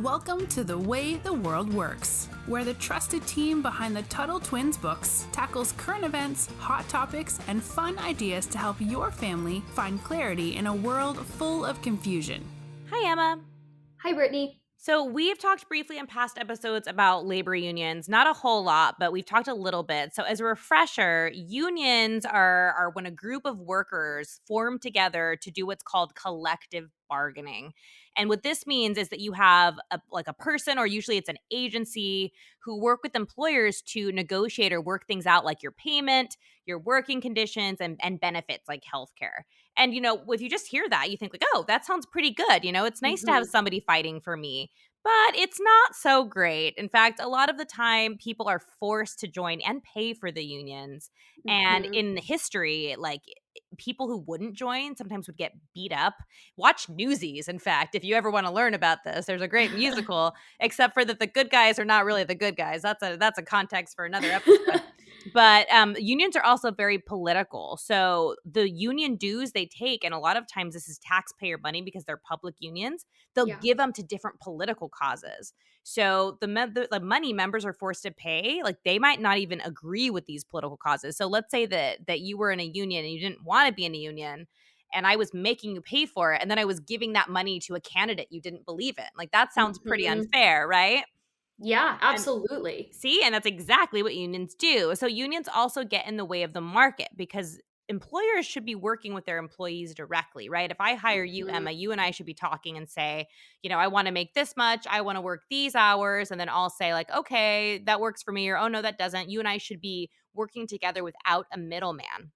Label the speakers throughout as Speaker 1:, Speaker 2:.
Speaker 1: Welcome to The Way the World Works, where the trusted team behind the Tuttle Twins books tackles current events, hot topics, and fun ideas to help your family find clarity in a world full of confusion.
Speaker 2: Hi, Emma.
Speaker 3: Hi, Brittany.
Speaker 2: So we've talked briefly in past episodes about labor unions, not a whole lot, but we've talked a little bit. So as a refresher, unions are when a group of workers form together to do what's called collective bargaining. And what this means is that you have a person, or usually it's an agency, who work with employers to negotiate or work things out like your payment, your working conditions, and benefits like healthcare. And, if you just hear that, you think like, oh, that sounds pretty good. It's nice to have somebody fighting for me. But it's not so great. In fact, a lot of the time, people are forced to join and pay for the unions. And in history, people who wouldn't join sometimes would get beat up. Watch Newsies, in fact, if you ever want to learn about this. There's a great musical, except for that the good guys are not really the good guys. That's a context for another episode. But unions are also very political. So the union dues they take, and a lot of times this is taxpayer money because they're public unions, they'll give them to different political causes. So the money members are forced to pay, like they might not even agree with these political causes. So let's say that you were in a union and you didn't want to be in a union, and I was making you pay for it, and then I was giving that money to a candidate you didn't believe in. Like that sounds pretty unfair, right?
Speaker 3: Yeah, absolutely.
Speaker 2: And that's exactly what unions do. So unions also get in the way of the market because employers should be working with their employees directly, right? If I hire you, Emma, you and I should be talking and say, I want to make this much, I want to work these hours, and then I'll say like, okay, that works for me, or oh no, that doesn't. You and I should be working together without a middleman.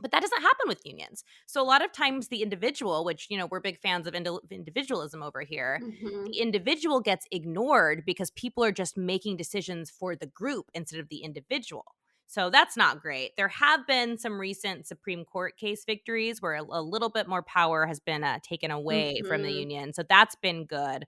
Speaker 2: But that doesn't happen with unions. So a lot of times the individual, which, we're big fans of individualism over here, the individual gets ignored because people are just making decisions for the group instead of the individual. So that's not great. There have been some recent Supreme Court case victories where a little bit more power has been taken away from the union. So that's been good.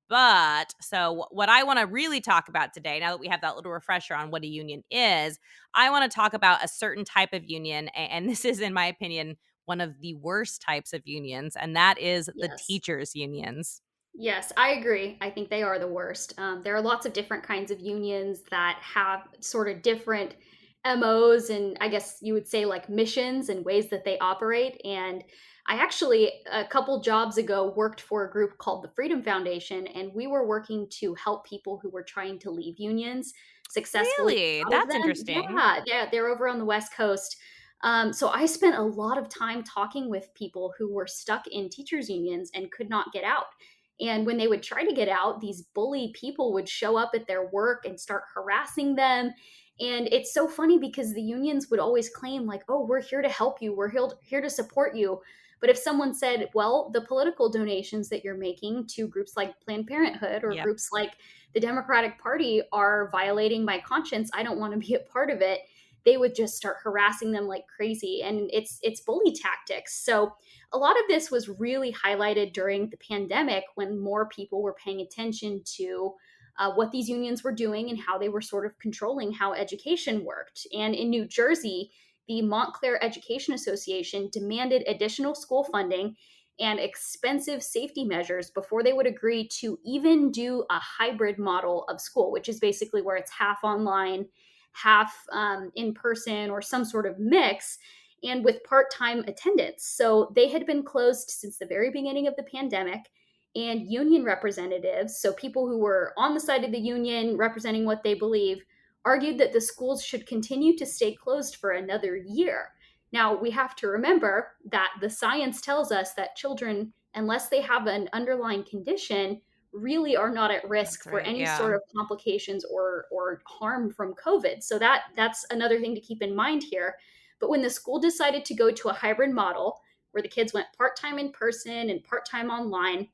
Speaker 2: But so what I want to really talk about today, now that we have that little refresher on what a union is, I want to talk about a certain type of union. And this is, in my opinion, one of the worst types of unions, and that is the teachers' unions.
Speaker 3: Yes, I agree. I think they are the worst. There are lots of different kinds of unions that have sort of different MOs and I guess you would say like missions and ways that they operate. And I actually, a couple jobs ago, worked for a group called the Freedom Foundation, and we were working to help people who were trying to leave unions successfully.
Speaker 2: Really? That's interesting.
Speaker 3: Yeah, they're over on the West Coast. So I spent a lot of time talking with people who were stuck in teachers' unions and could not get out. And when they would try to get out, these bully people would show up at their work and start harassing them. And it's so funny because the unions would always claim, like, oh, we're here to help you, we're here to support you. But if someone said, well, the political donations that you're making to groups like Planned Parenthood or groups like the Democratic Party are violating my conscience, I don't want to be a part of it, they would just start harassing them like crazy. And it's bully tactics. So a lot of this was really highlighted during the pandemic when more people were paying attention to what these unions were doing and how they were sort of controlling how education worked. And in New Jersey, the Montclair Education Association demanded additional school funding and expensive safety measures before they would agree to even do a hybrid model of school, which is basically where it's half online, half in person, or some sort of mix, and with part-time attendance. So they had been closed since the very beginning of the pandemic, and union representatives, so people who were on the side of the union representing what they believe, argued that the schools should continue to stay closed for another year. Now, we have to remember that the science tells us that children, unless they have an underlying condition, really are not at risk for any sort of complications or harm from COVID. So that's another thing to keep in mind here. But when the school decided to go to a hybrid model where the kids went part-time in person and part-time online,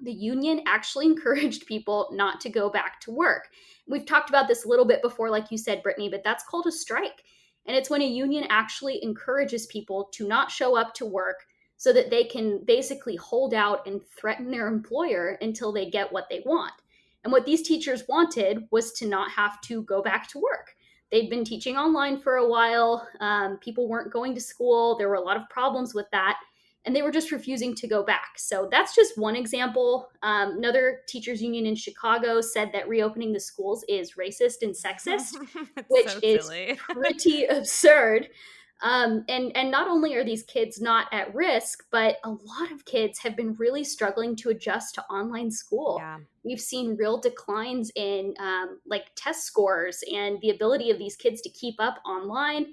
Speaker 3: the union actually encouraged people not to go back to work. We've talked about this a little bit before, like you said, Brittany, but that's called a strike. And it's when a union actually encourages people to not show up to work so that they can basically hold out and threaten their employer until they get what they want. And what these teachers wanted was to not have to go back to work. They'd been teaching online for a while. People weren't going to school. There were a lot of problems with that. and they were just refusing to go back. So that's just one example. Another teachers union in Chicago said that reopening the schools is racist and sexist,
Speaker 2: It's
Speaker 3: which
Speaker 2: so
Speaker 3: is
Speaker 2: silly.
Speaker 3: pretty absurd. And not only are these kids not at risk, but a lot of kids have been really struggling to adjust to online school.
Speaker 2: Yeah.
Speaker 3: We've seen real declines in like test scores and the ability of these kids to keep up online.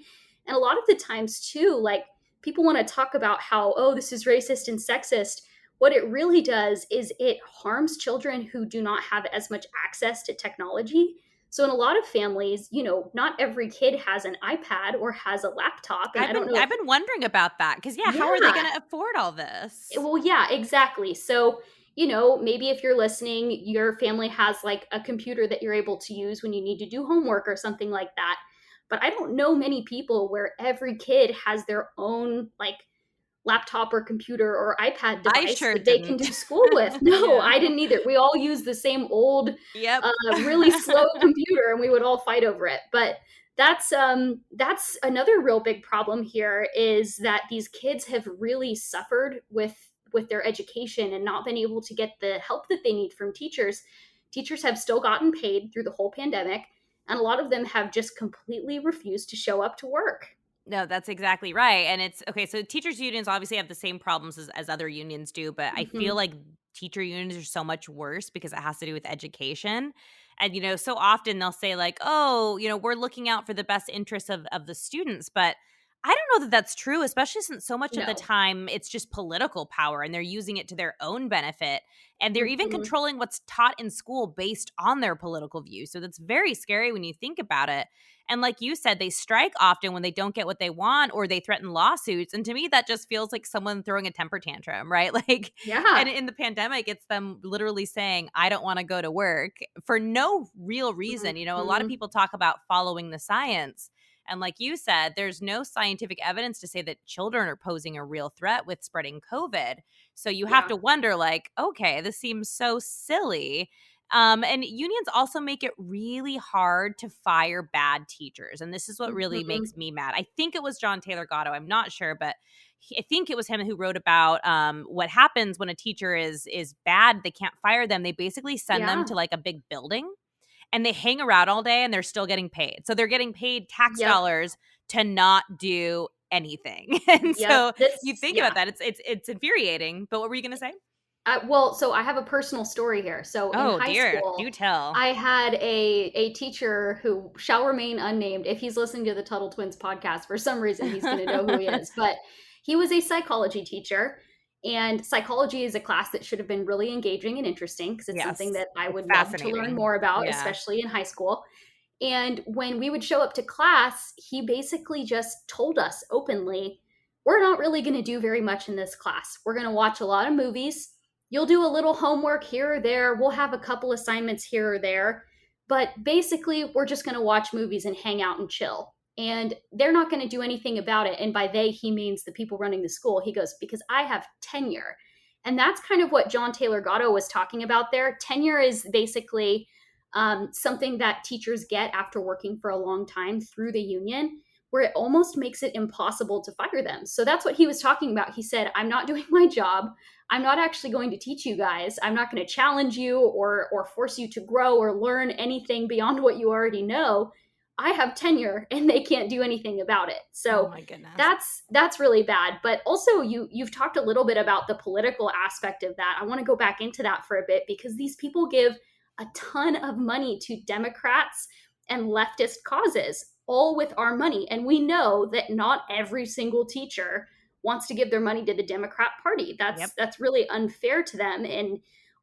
Speaker 3: And a lot of the times too, like people want to talk about how, oh, this is racist and sexist. What it really does is it harms children who do not have as much access to technology. So in a lot of families, not every kid has an iPad or has a laptop. And I don't know if,
Speaker 2: I've been wondering about that because how are they
Speaker 3: yeah,
Speaker 2: going to afford all this?
Speaker 3: well, yeah, exactly. So, maybe if you're listening, your family has like a computer that you're able to use when you need to do homework or something like that. But I don't know many people where every kid has their own like laptop or computer or iPad
Speaker 2: I
Speaker 3: device
Speaker 2: sure
Speaker 3: that they can do
Speaker 2: didn't.
Speaker 3: school with. No,
Speaker 2: Yeah.
Speaker 3: I didn't either. We all use the same old,
Speaker 2: Yep.
Speaker 3: really slow computer, and we would all fight over it. But that's another real big problem here is that these kids have really suffered with their education and not been able to get the help that they need from teachers. Teachers have still gotten paid through the whole pandemic, and a lot of them have just completely refused to show up to work.
Speaker 2: No, that's exactly right. And it's okay. So teachers' unions obviously have the same problems as other unions do, but I feel
Speaker 3: Hmm.
Speaker 2: like teacher unions are so much worse because it has to do with education. And, so often they'll say, like, oh, we're looking out for the best interests of the students. But I don't know that that's true, especially since so much of the
Speaker 3: No.
Speaker 2: time it's just political power and they're using it to their own benefit. And they're even
Speaker 3: Hmm.
Speaker 2: controlling what's taught in school based on their political views. So that's very scary when you think about it. And like you said, they strike often when they don't get what they want or they threaten lawsuits. And to me, that just feels like someone throwing a temper tantrum, right? Like, and
Speaker 3: Yeah.
Speaker 2: in the pandemic, it's them literally saying, I don't want to go to work for no real reason. A lot of
Speaker 3: Mhm.
Speaker 2: people talk about following the science. And like you said, there's no scientific evidence to say that children are posing a real threat with spreading COVID. So you have
Speaker 3: Yeah.
Speaker 2: to wonder, like, okay, this seems so silly. And unions also make it really hard to fire bad teachers. And this is what really
Speaker 3: Mhm.
Speaker 2: makes me mad. I think it was John Taylor Gatto. I'm not sure, but I think it was him who wrote about what happens when a teacher is bad. They can't fire them. They basically send them
Speaker 3: Yeah.
Speaker 2: to like a big building and they hang around all day and they're still getting paid. So they're getting paid tax
Speaker 3: Yep.
Speaker 2: dollars to not do anything. And
Speaker 3: Yep.
Speaker 2: so you think
Speaker 3: Yeah.
Speaker 2: about that. It's infuriating. But what were you going to say?
Speaker 3: Well, so I have a personal story here. So in
Speaker 2: Oh,
Speaker 3: high
Speaker 2: dear. Do
Speaker 3: school,
Speaker 2: tell.
Speaker 3: I had a teacher who shall remain unnamed. If he's listening to the Tuttle Twins podcast, for some reason, he's going to know who he is. But he was a psychology teacher. And psychology is a class that should have been really engaging and interesting because it's something
Speaker 2: Yes,
Speaker 3: that I
Speaker 2: it's
Speaker 3: would love to learn
Speaker 2: fascinating.
Speaker 3: more about,
Speaker 2: Yeah.
Speaker 3: especially in high school. And when we would show up to class, he basically just told us openly, we're not really going to do very much in this class. We're going to watch a lot of movies. You'll do a little homework here or there. We'll have a couple assignments here or there. But basically, we're just going to watch movies and hang out and chill. And they're not going to do anything about it. And by they, he means the people running the school. He goes, because I have tenure. And that's kind of what John Taylor Gatto was talking about there. Tenure is basically something that teachers get after working for a long time through the union, where it almost makes it impossible to fire them. So that's what he was talking about. He said, I'm not doing my job. I'm not actually going to teach you guys. I'm not going to challenge you or force you to grow or learn anything beyond what you already know. I have tenure and they can't do anything about it.
Speaker 2: Oh
Speaker 3: So
Speaker 2: my goodness.
Speaker 3: that's really bad. But also you've talked a little bit about the political aspect of that. I want to go back into that for a bit because these people give a ton of money to Democrats and leftist causes, all with our money. And we know that not every single teacher wants to give their money to the Democrat Party.
Speaker 2: Yep.
Speaker 3: That's really unfair to them. And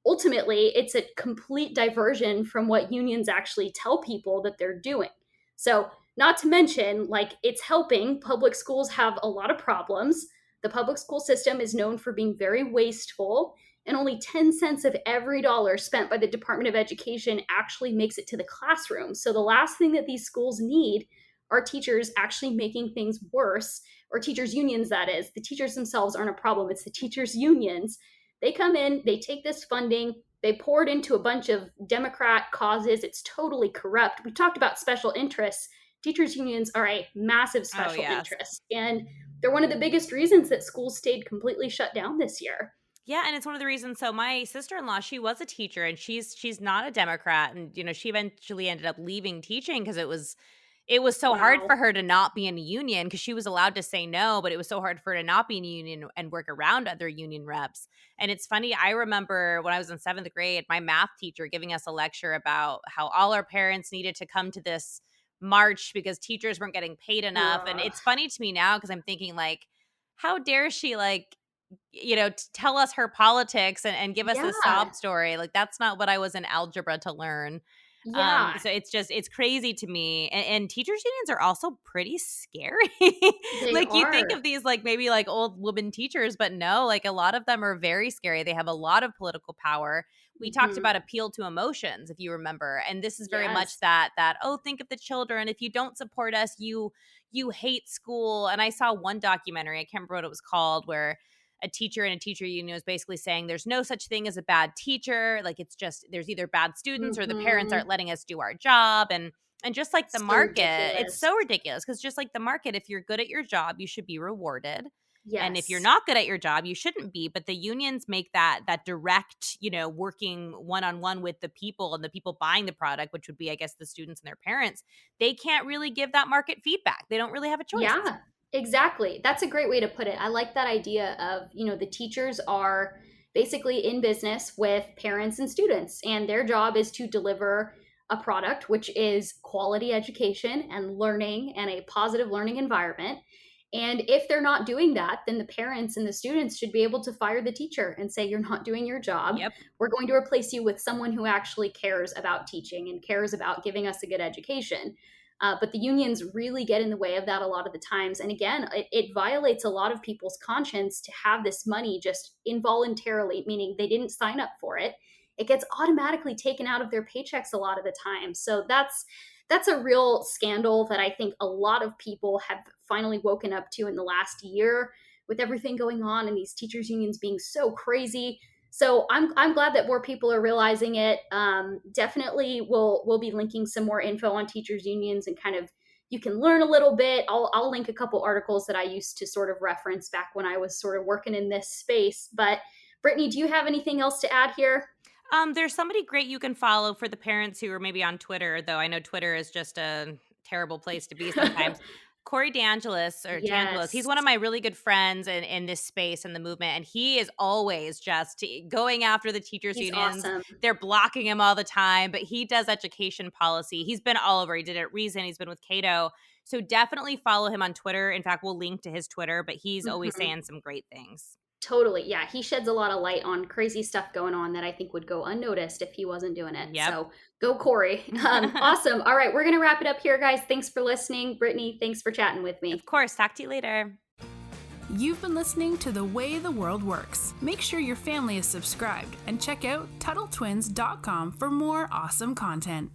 Speaker 3: ultimately, it's a complete diversion from what unions actually tell people that they're doing. So, not to mention, like, it's helping. Public schools have a lot of problems. The public school system is known for being very wasteful, and only 10 cents of every dollar spent by the Department of Education actually makes it to the classroom. So, the last thing that these schools need are teachers actually making things worse, or teachers' unions, that is. The teachers themselves aren't a problem, it's the teachers' unions. They come in, they take this funding, they pour it into a bunch of Democrat causes. It's totally corrupt. We talked about special interests. Teachers' unions are a massive special
Speaker 2: yes.
Speaker 3: interest. And they're one of the biggest reasons that schools stayed completely shut down this year.
Speaker 2: Yeah, and it's one of the reasons. So my sister-in-law, she was a teacher, and she's not a Democrat, and she eventually ended up leaving teaching because it was so hard for
Speaker 3: Wow.
Speaker 2: her to not be in a union, because she was allowed to say no, but it was so hard for her to not be in a union and work around other union reps. And it's funny, I remember when I was in 7th grade, my math teacher giving us a lecture about how all our parents needed to come to this march because teachers weren't getting paid enough. And
Speaker 3: Ugh.
Speaker 2: it's funny to me now because I'm thinking, like, how dare she, like, tell us her politics and give us this
Speaker 3: Yeah.
Speaker 2: sob story. Like, that's not what I was in algebra to learn.
Speaker 3: Yeah.
Speaker 2: So it's crazy to me. And teachers unions are also pretty scary.
Speaker 3: They
Speaker 2: Like, you think
Speaker 3: are.
Speaker 2: of these like maybe like old woman teachers, but no, like a lot of them are very scary. They have a lot of political power. We talked
Speaker 3: Mhm.
Speaker 2: about appeal to emotions, if you remember. And this is very much
Speaker 3: Yes.
Speaker 2: that, oh, think of the children. If you don't support us, you hate school. And I saw one documentary, I can't remember what it was called, where a teacher in a teacher union was basically saying there's no such thing as a bad teacher. Like, it's just there's either bad students or the parents aren't
Speaker 3: Mhm.
Speaker 2: letting us do our job. And just like the
Speaker 3: So
Speaker 2: market, it's
Speaker 3: ridiculous.
Speaker 2: so ridiculous, because just like the market, if you're good at your job, you should be rewarded. And if you're
Speaker 3: Yes.
Speaker 2: not good at your job, you shouldn't be. But the unions make that direct, working one-on-one with the people and the people buying the product, which would be, I guess, the students and their parents. They can't really give that market feedback. They don't really have a choice.
Speaker 3: Yeah, exactly. That's a great way to put it. I like that idea of, the teachers are basically in business with parents and students, and their job is to deliver a product which is quality education and learning and a positive learning environment. And if they're not doing that, then the parents and the students should be able to fire the teacher and say, "You're not doing your job.
Speaker 2: Yep.
Speaker 3: We're going to replace you with someone who actually cares about teaching and cares about giving us a good education." But the unions really get in the way of that a lot of the times. And again, it violates a lot of people's conscience to have this money just involuntarily, meaning they didn't sign up for it. It gets automatically taken out of their paychecks a lot of the time. So that's a real scandal that I think a lot of people have finally woken up to in the last year, with everything going on and these teachers unions being so crazy. So I'm glad that more people are realizing it. Definitely, we'll be linking some more info on teachers unions, and kind of you can learn a little bit. I'll link a couple articles that I used to sort of reference back when I was sort of working in this space. But Brittany, do you have anything else to add here?
Speaker 2: There's somebody great you can follow for the parents who are maybe on Twitter, though I know Twitter is just a terrible place to be sometimes. Corey DeAngelis, he's
Speaker 3: Yes,
Speaker 2: one of my really good friends in this space and the movement, and he is always just going after the teachers'
Speaker 3: he's
Speaker 2: unions.
Speaker 3: awesome.
Speaker 2: They're blocking him all the time, but he does education policy. He's been all over. He did it at Reason. He's been with Cato. So definitely follow him on Twitter. In fact, we'll link to his Twitter, but he's always
Speaker 3: Mhm.
Speaker 2: saying some great things.
Speaker 3: Totally. Yeah. He sheds a lot of light on crazy stuff going on that I think would go unnoticed if he wasn't doing it.
Speaker 2: Yep.
Speaker 3: So go, Corey. Awesome. All right. We're going to wrap it up here, guys. Thanks for listening. Brittany, thanks for chatting with
Speaker 2: Of
Speaker 3: me.
Speaker 2: course. Talk to you later.
Speaker 1: You've been listening to The Way the World Works. Make sure your family is subscribed and check out TuttleTwins.com for more awesome content.